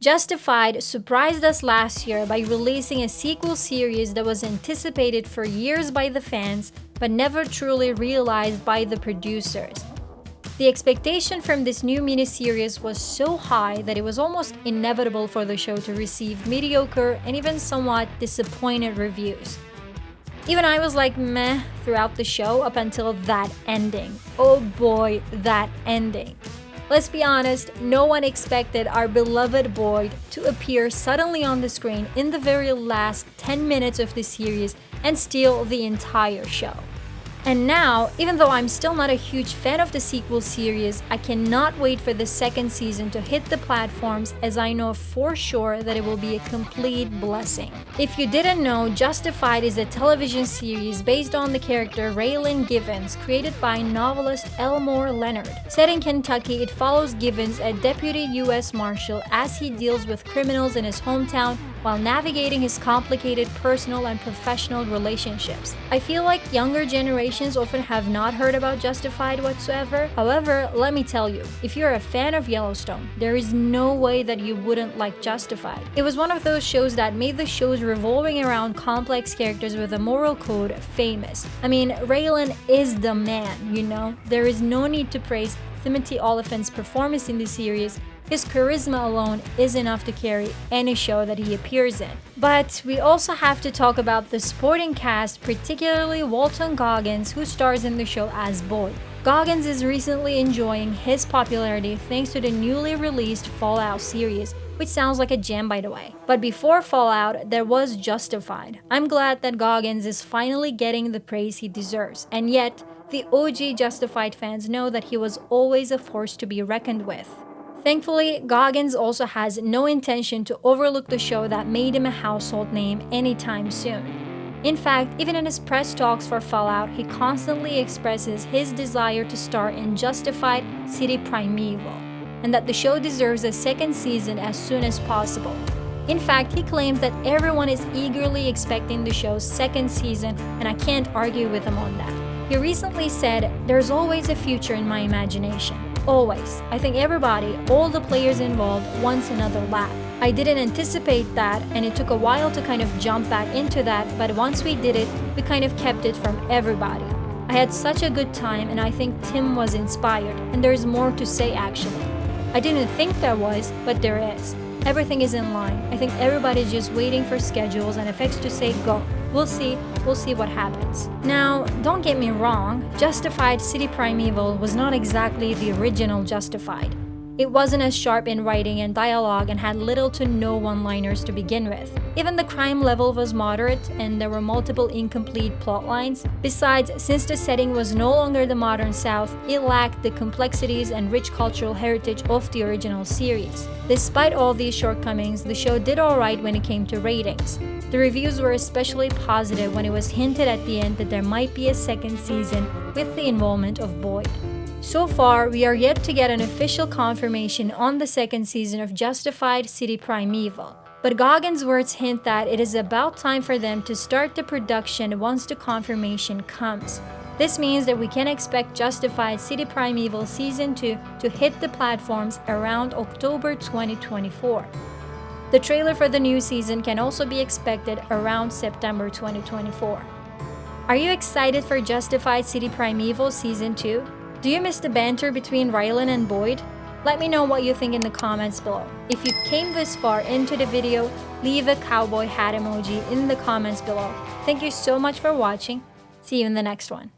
Justified surprised us last year by releasing a sequel series that was anticipated for years by the fans but never truly realized by the producers. The expectation from this new miniseries was so high that it was almost inevitable for the show to receive mediocre and even somewhat disappointed reviews. Even I was like meh throughout the show up until that ending. Oh boy, that ending. Let's be honest, no one expected our beloved Boyd to appear suddenly on the screen in the very last 10 minutes of the series and steal the entire show. And now, even though I'm still not a huge fan of the sequel series, I cannot wait for the second season to hit the platforms, as I know for sure that it will be a complete blessing. If you didn't know, Justified is a television series based on the character Raylan Givens, created by novelist Elmore Leonard. Set in Kentucky, it follows Givens, a deputy U.S. Marshal, as he deals with criminals in his hometown while navigating his complicated personal and professional relationships. I feel like younger generations often have not heard about Justified whatsoever. However, let me tell you, if you're a fan of Yellowstone, there is no way that you wouldn't like Justified. It was one of those shows that made the shows revolving around complex characters with a moral code famous. I mean, Raylan is the man, you know? There is no need to praise Timothy Olyphant's performance in the series. His charisma alone is enough to carry any show that he appears in. But we also have to talk about the supporting cast, particularly Walton Goggins, who stars in the show as Boyd. Goggins is recently enjoying his popularity thanks to the newly released Fallout series, which sounds like a gem by the way. But before Fallout, there was Justified. I'm glad that Goggins is finally getting the praise he deserves, and yet, the OG Justified fans know that he was always a force to be reckoned with. Thankfully, Goggins also has no intention to overlook the show that made him a household name anytime soon. In fact, even in his press talks for Fallout, he constantly expresses his desire to star in Justified City Primeval, and that the show deserves a second season as soon as possible. In fact, he claims that everyone is eagerly expecting the show's second season, and I can't argue with him on that. He recently said, "There's always a future in my imagination. Always. I think everybody, all the players involved, wants another lap." I didn't anticipate that, and it took a while to kind of jump back into that, but once we did it, we kind of kept it from everybody. I had such a good time, and I think Tim was inspired, and there's more to say actually. I didn't think there was, but there is. Everything is in line. I think everybody's just waiting for schedules and effects to say go. We'll see what happens. Now, don't get me wrong, Justified City Primeval was not exactly the original Justified. It wasn't as sharp in writing and dialogue and had little to no one-liners to begin with. Even the crime level was moderate and there were multiple incomplete plot lines. Besides, since the setting was no longer the modern South, it lacked the complexities and rich cultural heritage of the original series. Despite all these shortcomings, the show did alright when it came to ratings. The reviews were especially positive when it was hinted at the end that there might be a second season with the involvement of Boyd. So far, we are yet to get an official confirmation on the second season of Justified City Primeval, but Goggins' words hint that it is about time for them to start the production once the confirmation comes. This means that we can expect Justified City Primeval Season 2 to hit the platforms around October 2024. The trailer for the new season can also be expected around September 2024. Are you excited for Justified City Primeval Season 2? Do you miss the banter between Raylan and Boyd? Let me know what you think in the comments below. If you came this far into the video, leave a cowboy hat emoji in the comments below. Thank you so much for watching. See you in the next one.